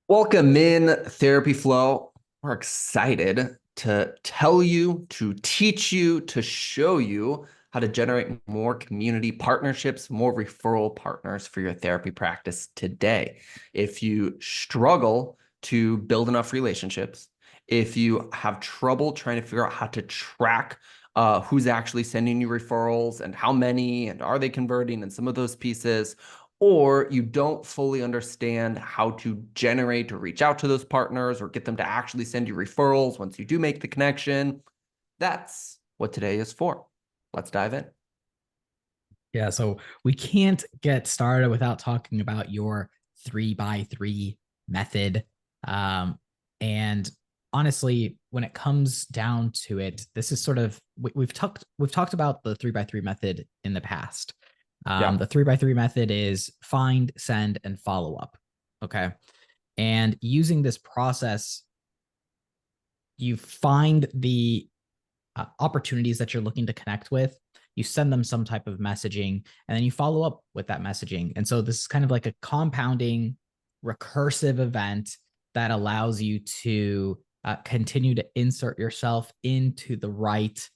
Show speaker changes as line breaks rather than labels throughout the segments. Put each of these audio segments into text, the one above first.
Welcome in Therapy Flow. We're excited to tell you, to teach you, to show you how to generate more community partnerships, more referral partners for your therapy practice today. If you struggle to build enough relationships, if you have trouble trying to figure out how to track who's actually sending you referrals and how many and are they converting and some of those pieces, or you don't fully understand how to generate or reach out to those partners or get them to actually send you referrals once you do make the connection, that's what today is for. Let's dive in.
Yeah, so we can't get started without talking about your 3x3 method. Um, and honestly, when it comes down to it, this is sort of we've talked about the 3x3 method in the past.
Yeah.
The 3x3 method is find, send, and follow up. Okay. And using this process, you find the opportunities that you're looking to connect with, you send them some type of messaging, and then you follow up with that messaging. And so this is kind of like a compounding, recursive event that allows you to continue to insert yourself into the right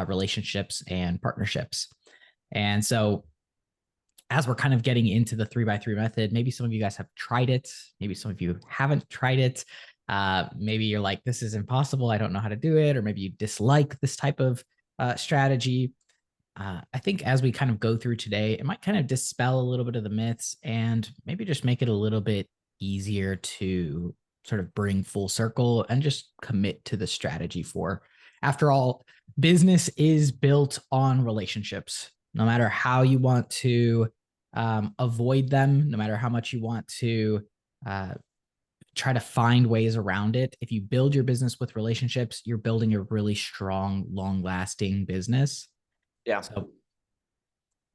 relationships and partnerships. And so as we're kind of getting into the 3x3 method, maybe some of you guys have tried it. Maybe some of you haven't tried it. Maybe you're like, this is impossible. I don't know how to do it. Or maybe you dislike this type of strategy. I think as we kind of go through today, it might kind of dispel a little bit of the myths and maybe just make it a little bit easier to sort of bring full circle and just commit to the strategy for. After all, business is built on relationships. No matter how you want to avoid them, no matter how much you want to uh, try to find ways around it. If you build your business with relationships, you're building a really strong, long lasting business.
Yeah.
So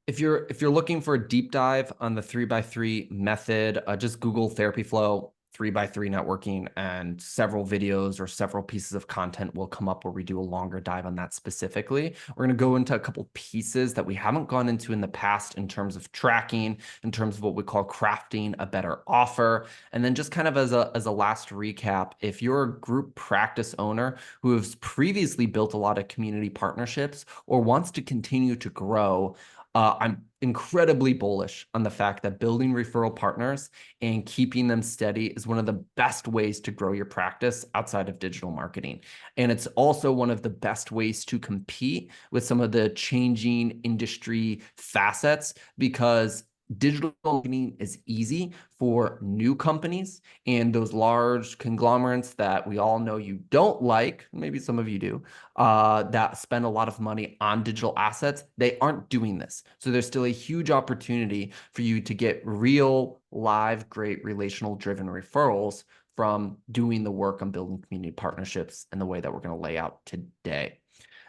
If you're looking for a deep dive on the 3x3 method, just Google Therapy Flow 3x3 networking, and several videos or several pieces of content will come up where we do a longer dive on that specifically. We're going to go into a couple pieces that we haven't gone into in the past in terms of tracking, in terms of what we call crafting a better offer. And then just kind of as a last recap, if you're a group practice owner who has previously built a lot of community partnerships or wants to continue to grow, I'm incredibly bullish on the fact that building referral partners and keeping them steady is one of the best ways to grow your practice outside of digital marketing. And it's also one of the best ways to compete with some of the changing industry facets, because digital marketing is easy for new companies and those large conglomerates that we all know you don't like, maybe some of you do, that spend a lot of money on digital assets. They aren't doing this. So there's still a huge opportunity for you to get real, live, great relational driven referrals from doing the work on building community partnerships in the way that we're going to lay out today.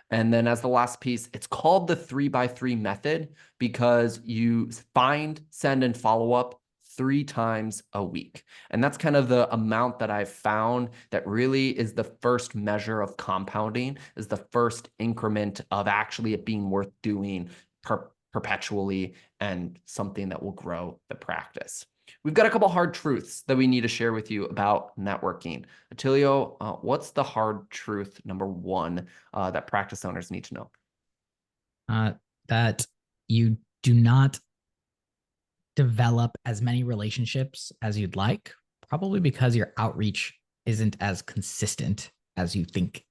And then as the last piece, it's called the 3x3 method because you find, send, and follow up 3 times a week. And that's kind of the amount that I've found that really is the first measure of compounding, is the first increment of actually it being worth doing perpetually and something that will grow the practice. We've got a couple hard truths that we need to share with you about networking. Attilio, what's the hard truth number one that practice owners need to know?
uh, that you do not develop as many relationships as you'd like, probably because your outreach isn't as consistent as you think.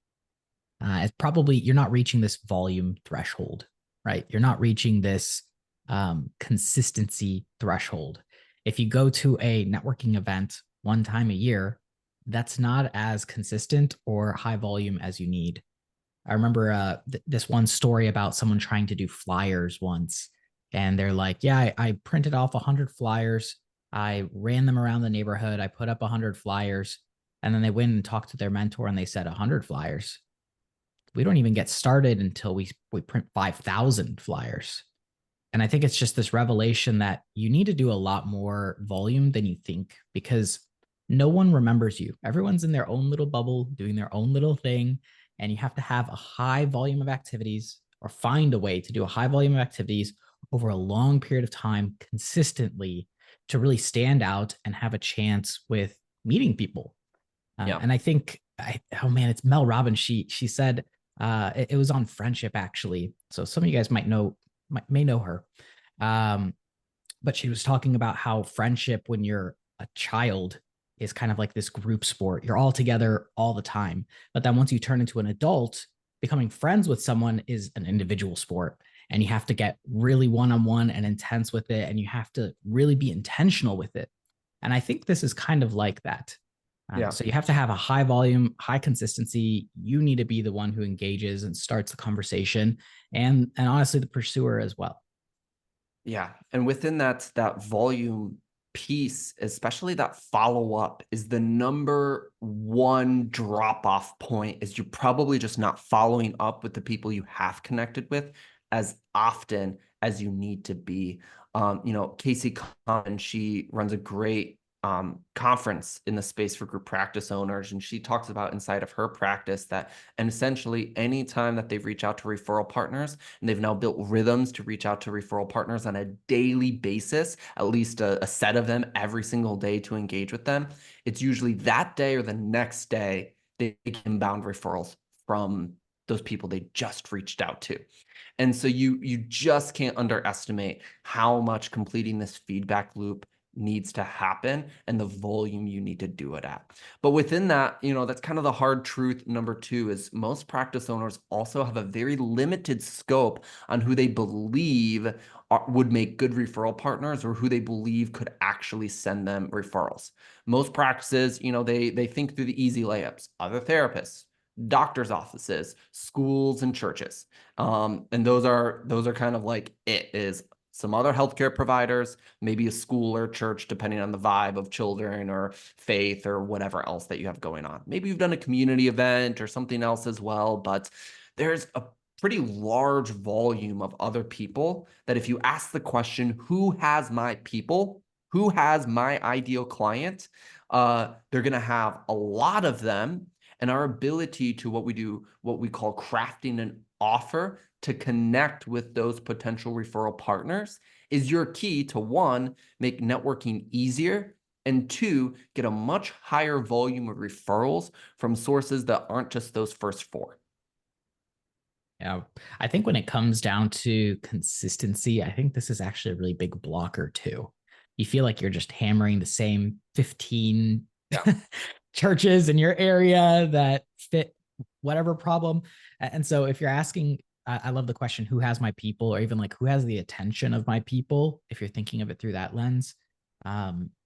It's probably you're not reaching this volume threshold, right? You're not reaching this consistency threshold. If you go to a networking event one time a year, that's not as consistent or high volume as you need. I remember this one story about someone trying to do flyers once, and they're like, "Yeah, I printed off 100 flyers. I ran them around the neighborhood. I put up 100 flyers." And then they went and talked to their mentor, and they said, "100 flyers? We don't even get started until we print 5,000 flyers." And I think it's just this revelation that you need to do a lot more volume than you think, because no one remembers you. Everyone's in their own little bubble doing their own little thing. And you have to have a high volume of activities, or find a way to do a high volume of activities over a long period of time consistently, to really stand out and have a chance with meeting people.
Yeah.
And I think, oh man, it's Mel Robbins. She said it was on friendship actually. So some of you guys may know her. Um, but she was talking about how friendship when you're a child is kind of like this group sport. You're all together all the time. But then once you turn into an adult, becoming friends with someone is an individual sport. And you have to get really one on one and intense with it. And you have to really be intentional with it. And I think this is kind of like that.
Yeah.
So you have to have a high volume, high consistency. You need to be the one who engages and starts the conversation, and honestly, the pursuer as well.
Yeah. And within that volume piece, especially that follow up, is the number one drop off point is you're probably just not following up with the people you have connected with as often as you need to be. Casey Common, she runs a great conference in the space for group practice owners. And she talks about inside of her practice that, and essentially anytime that they've reached out to referral partners, and they've now built rhythms to reach out to referral partners on a daily basis, at least a set of them every single day to engage with them, it's usually that day or the next day they get inbound referrals from those people they just reached out to. And so you just can't underestimate how much completing this feedback loop needs to happen and the volume you need to do it at. But within that, that's kind of the hard truth. Number two is most practice owners also have a very limited scope on who they believe would make good referral partners or who they believe could actually send them referrals. Most practices, they think through the easy layups, other therapists, doctors' offices, schools, and churches. And those are kind of like it is some other healthcare providers, maybe a school or church, depending on the vibe of children or faith or whatever else that you have going on. Maybe you've done a community event or something else as well, but there's a pretty large volume of other people that if you ask the question, who has my people? Who has my ideal client? They're going to have a lot of them. And our ability to what we call crafting an offer to connect with those potential referral partners is your key to one, make networking easier, and two, get a much higher volume of referrals from sources that aren't just those first four.
Yeah, I think when it comes down to consistency, I think this is actually a really big blocker too. You feel like you're just hammering the same 15
Yeah.
churches in your area that fit whatever problem. And so if you're asking, I love the question, who has my people, or even like who has the attention of my people, if you're thinking of it through that lens.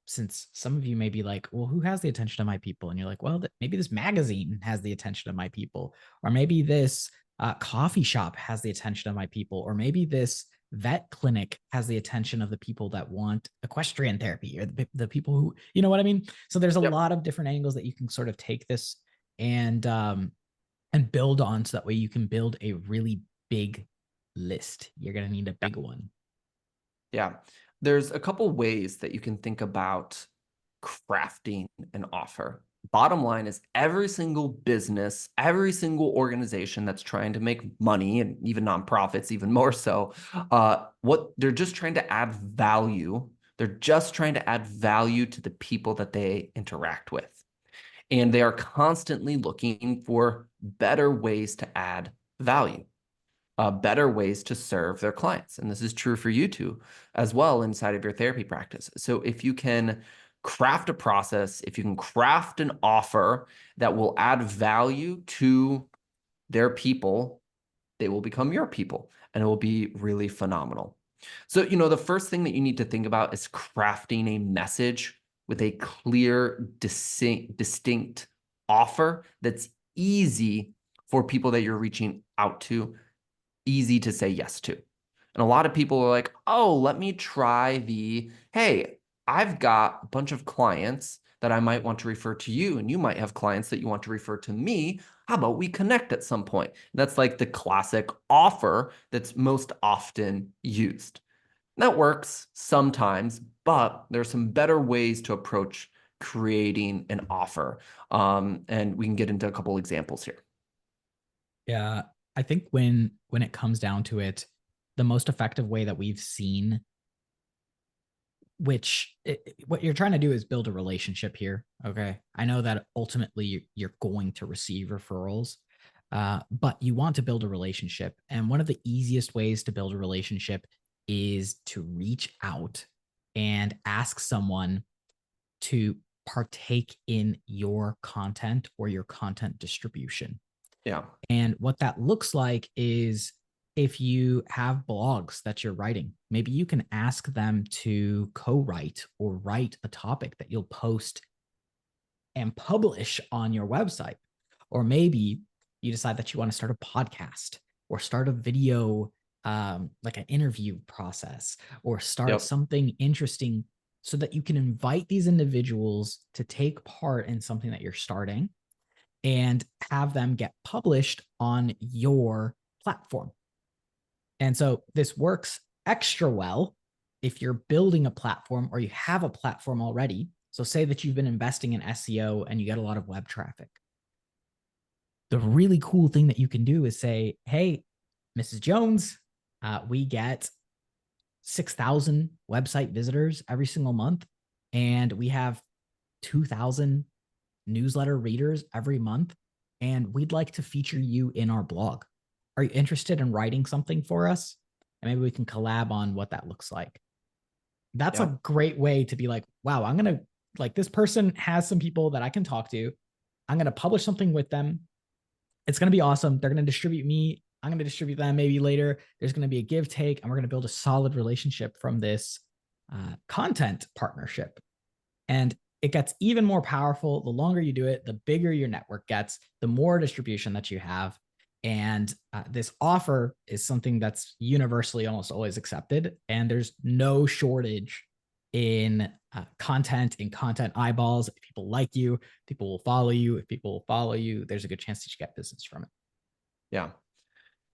Since some of you may be like, well, who has the attention of my people? And you're like, well, maybe this magazine has the attention of my people, or maybe this coffee shop has the attention of my people, or maybe this vet clinic has the attention of the people that want equestrian therapy, or the people who, you know what I mean? So there's a
Yep.
lot of different angles that you can sort of take this and build on, so that way you can build a really big list. You're going to need a big one.
Yeah. There's a couple ways that you can think about crafting an offer. Bottom line is every single business, every single organization that's trying to make money, and even nonprofits, even more so, what they're just trying to add value. They're just trying to add value to the people that they interact with. And they are constantly looking for better ways to add value, better ways to serve their clients. And this is true for you too, as well, inside of your therapy practice. So if you can craft a process, if you can craft an offer that will add value to their people, they will become your people, and it will be really phenomenal. So, the first thing that you need to think about is crafting a message with a clear, distinct offer that's easy for people that you're reaching out to, easy to say yes to. And a lot of people are like, oh, let me try hey, I've got a bunch of clients that I might want to refer to you, and you might have clients that you want to refer to me. How about we connect at some point? That's like the classic offer that's most often used. That works sometimes, but there's some better ways to approach creating an offer. And we can get into a couple examples here.
Yeah, I think when it comes down to it, the most effective way that we've seen what you're trying to do is build a relationship here. Okay. I know that ultimately you're going to receive referrals, but you want to build a relationship. And one of the easiest ways to build a relationship is to reach out and ask someone to partake in your content or your content distribution.
Yeah.
And what that looks like is, if you have blogs that you're writing, maybe you can ask them to co-write or write a topic that you'll post and publish on your website. Or maybe you decide that you want to start a podcast or start a video, like an interview process, or start
Yep.
something interesting so that you can invite these individuals to take part in something that you're starting and have them get published on your platform. And so this works extra well if you're building a platform or you have a platform already. So say that you've been investing in SEO and you get a lot of web traffic. The really cool thing that you can do is say, hey, Mrs. Jones, we get 6,000 website visitors every single month, and we have 2,000 newsletter readers every month, and we'd like to feature you in our blog. Are you interested in writing something for us? And maybe we can collab on what that looks like. That's
Yeah.
a great way to be like, wow, I'm going to, like, this person has some people that I can talk to. I'm going to publish something with them. It's going to be awesome. They're going to distribute me. I'm going to distribute them maybe later. There's going to be a give take, and we're going to build a solid relationship from this content partnership. And it gets even more powerful the longer you do it, the bigger your network gets, the more distribution that you have. And this offer is something that's universally almost always accepted. And there's no shortage in content, in content eyeballs. If people like you, people will follow you. If people will follow you, there's a good chance that you get business from it.
Yeah.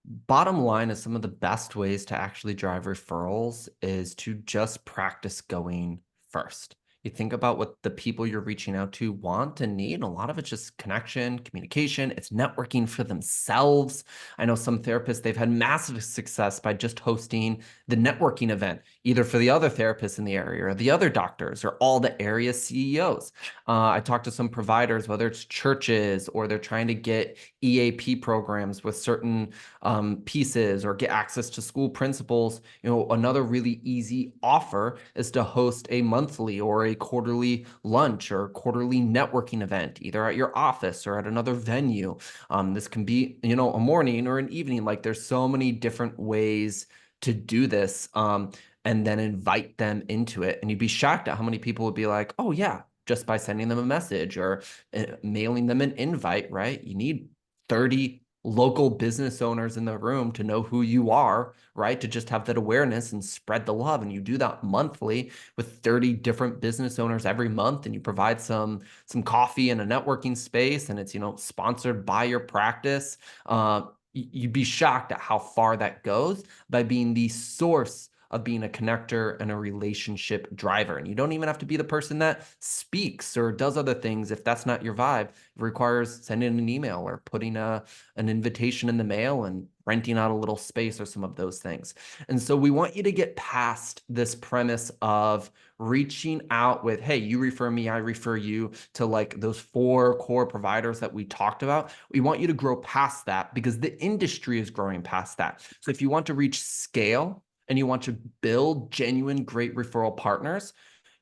Bottom line is some of the best ways to actually drive referrals is to just practice going first. You think about what the people you're reaching out to want and need. A lot of it's just connection, communication, it's networking for themselves. I know some therapists, they've had massive success by just hosting the networking event, either for the other therapists in the area or the other doctors or all the area CEOs. I talked to some providers, whether it's churches or they're trying to get EAP programs with certain pieces or get access to school principals. Another really easy offer is to host a monthly or a quarterly lunch or quarterly networking event, either at your office or at another venue. This can be, a morning or an evening. Like, there's so many different ways to do this, and then invite them into it. And you'd be shocked at how many people would be like, oh yeah, just by sending them a message or mailing them an invite, right? You need 30 local business owners in the room to know who you are, right? To just have that awareness and spread the love. And you do that monthly with 30 different business owners every month, and you provide some coffee and a networking space, and it's, sponsored by your practice. You'd be shocked at how far that goes by being the source of being a connector and a relationship driver. And you don't even have to be the person that speaks or does other things if that's not your vibe. It requires sending an email or putting an invitation in the mail and renting out a little space or some of those things. And so we want you to get past this premise of reaching out with, hey, you refer me, I refer you, to like those 4 core providers that we talked about. We want you to grow past that because the industry is growing past that. So if you want to reach scale and you want to build genuine great referral partners,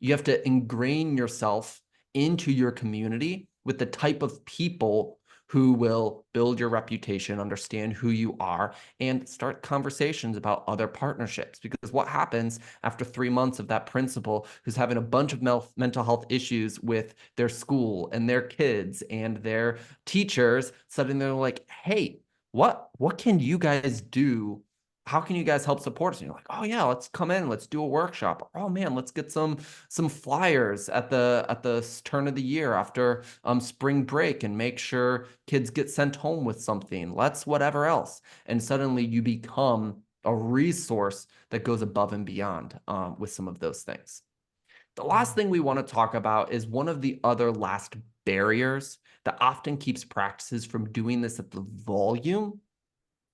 you have to ingrain yourself into your community with the type of people who will build your reputation, understand who you are, and start conversations about other partnerships. Because what happens after 3 months of that principal who's having a bunch of mental health issues with their school and their kids and their teachers, suddenly they're like, hey, what can you guys do? How can you guys help support us? And you're like, oh yeah, let's come in, let's do a workshop. Or, oh man, let's get some flyers at the turn of the year after spring break and make sure kids get sent home with something. Let's whatever else. And suddenly you become a resource that goes above and beyond with some of those things. The last thing we want to talk about is one of the other last barriers that often keeps practices from doing this at the volume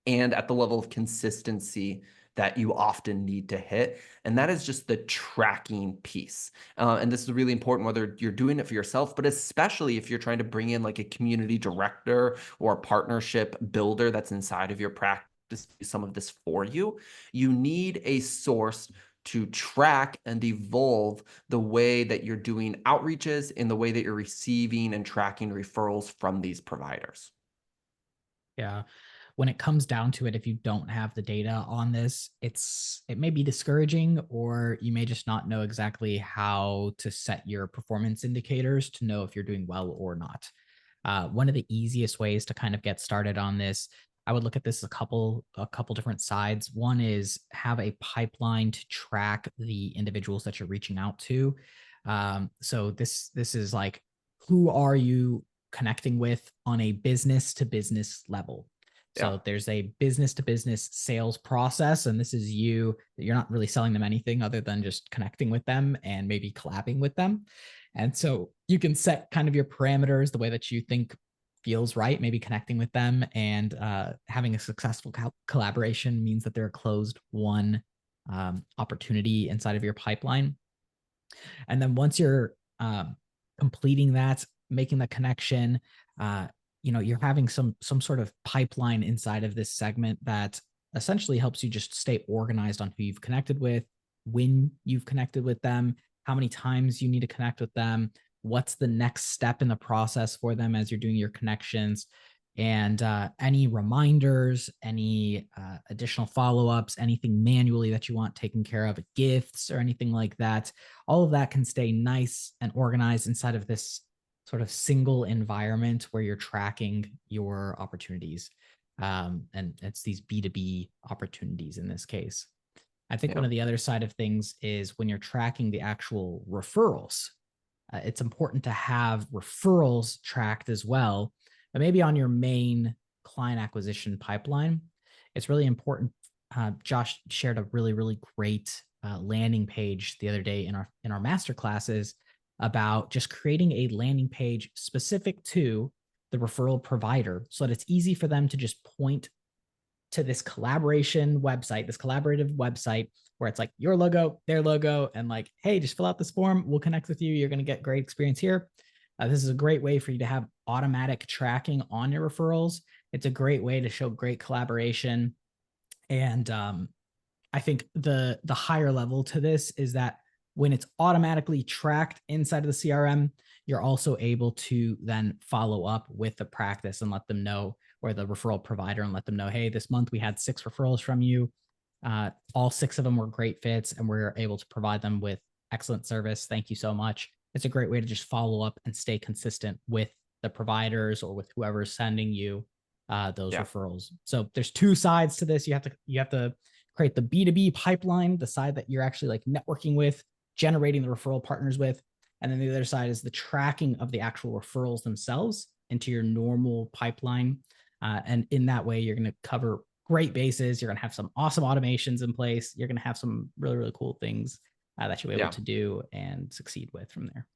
and at the level of consistency that you often need to hit. And that is just the tracking piece. And this is really important whether you're doing it for yourself, but especially if you're trying to bring in like a community director or a partnership builder that's inside of your practice, do some of this for you. You need a source to track and evolve the way that you're doing outreaches in the way that you're receiving and tracking referrals from these providers.
Yeah. When it comes down to it, if you don't have the data on this, it may be discouraging, or you may just not know exactly how to set your performance indicators to know if you're doing well or not. One of the easiest ways to kind of get started on this, I would look at this a couple different sides. One is have a pipeline to track the individuals that you're reaching out to. So this is like, who are you connecting with on a business to business level?
Yeah.
So there's a business to business sales process, and this is you're not really selling them anything other than just connecting with them and maybe collabing with them. And so you can set kind of your parameters the way that you think feels right, maybe connecting with them, and having a successful collaboration means that they're a closed one opportunity inside of your pipeline. And then once you're completing that, making the connection, you're having some sort of pipeline inside of this segment that essentially helps you just stay organized on who you've connected with, when you've connected with them, how many times you need to connect with them, what's the next step in the process for them as you're doing your connections, and any reminders, any additional follow-ups, anything manually that you want taken care of, gifts or anything like that. All of that can stay nice and organized inside of this sort of single environment where you're tracking your opportunities. And it's these B2B opportunities in this case. I think
Yeah.
one of the other side of things is when you're tracking the actual referrals, it's important to have referrals tracked as well, but maybe on your main client acquisition pipeline. It's really important. Josh shared a really great landing page the other day in our master classes about just creating a landing page specific to the referral provider so that it's easy for them to just point to this collaboration website, this collaborative website where it's like your logo, their logo, and like, hey, just fill out this form. We'll connect with you. You're going to get great experience here. This is a great way for you to have automatic tracking on your referrals. It's a great way to show great collaboration. And I think the higher level to this is that when it's automatically tracked inside of the CRM, you're also able to then follow up with the practice and let them know, or the referral provider, and let them know, hey, this month we had 6 referrals from you. All 6 of them were great fits, and we're able to provide them with excellent service. Thank you so much. It's a great way to just follow up and stay consistent with the providers or with whoever's sending you those
Yeah.
referrals. So there's 2 sides to this. You have to create the B2B pipeline, the side that you're actually like networking with, generating the referral partners with. And then the other side is the tracking of the actual referrals themselves into your normal pipeline. And in that way, you're going to cover great bases. You're going to have some awesome automations in place. You're going to have some really cool things that you'll be able
Yeah.
to do and succeed with from there.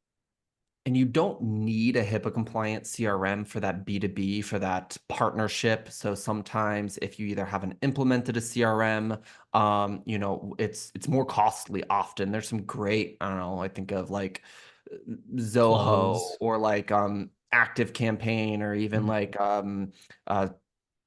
And you don't need a HIPAA compliant CRM for that B2B, for that partnership. So sometimes if you either haven't implemented a CRM, it's more costly often. There's some great, I don't know, I think of like Zoho
Close.
or like Active Campaign, or even
Mhm.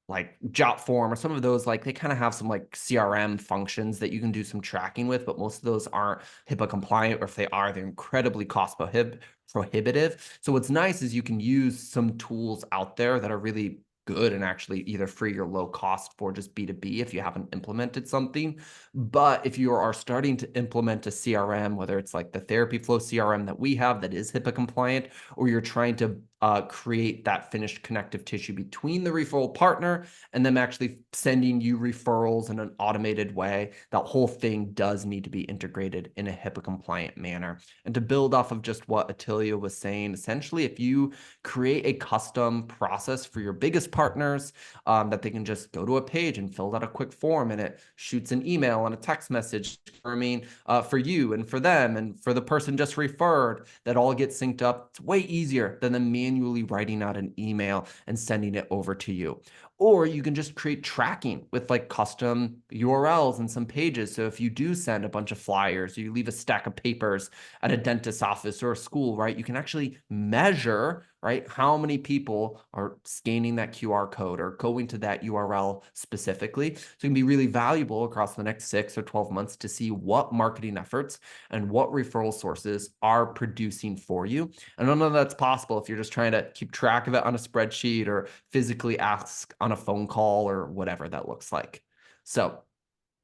like Jotform or some of those, like they kind of have some like CRM functions that you can do some tracking with, but most of those aren't HIPAA compliant, or if they are, they're incredibly prohibitive. So what's nice is you can use some tools out there that are really good and actually either free or low cost for just B2B if you haven't implemented something. But if you are starting to implement a CRM, whether it's like the Therapy Flow CRM that we have that is HIPAA compliant, or you're trying to create that finished connective tissue between the referral partner and them actually sending you referrals in an automated way, that whole thing does need to be integrated in a HIPAA compliant manner. And to build off of just what Attilio was saying, essentially, if you create a custom process for your biggest partners, that they can just go to a page and fill out a quick form, and it shoots an email and a text message confirming for you and for them and for the person just referred, that all gets synced up. It's way easier than them manually writing out an email and sending it over to you. Or you can just create tracking with like custom URLs and some pages. So if you do send a bunch of flyers, or you leave a stack of papers at a dentist's office or a school, right, you can actually measure, right, how many people are scanning that QR code or going to that URL specifically. So it can be really valuable across the next 6 or 12 months to see what marketing efforts and what referral sources are producing for you. And none of that's possible if you're just trying to keep track of it on a spreadsheet or physically ask on a phone call or whatever that looks like. So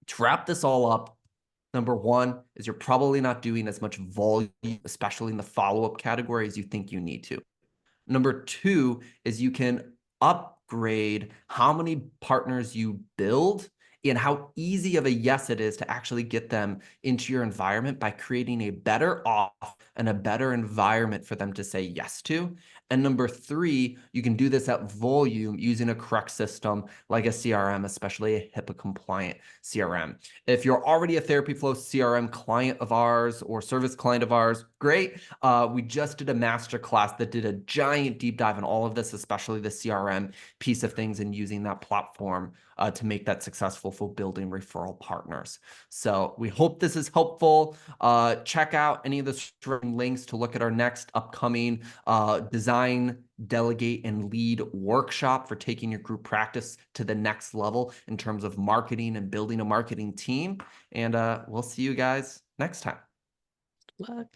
to wrap this all up, number one is you're probably not doing as much volume, especially in the follow-up category, as you think you need to. Number two is you can upgrade how many partners you build and how easy of a yes it is to actually get them into your environment by creating a better off and a better environment for them to say yes to. And number three, you can do this at volume using a correct system like a CRM, especially a HIPAA compliant CRM. If you're already a Therapy Flow CRM client of ours or service client of ours, great. We just did a master class that did a giant deep dive in all of this, especially the CRM piece of things and using that platform to make that successful for building referral partners. So we hope this is helpful. Check out any of the links to look at our next upcoming design, delegate, and lead workshop for taking your group practice to the next level in terms of marketing and building a marketing team. And we'll see you guys next time.
Luck.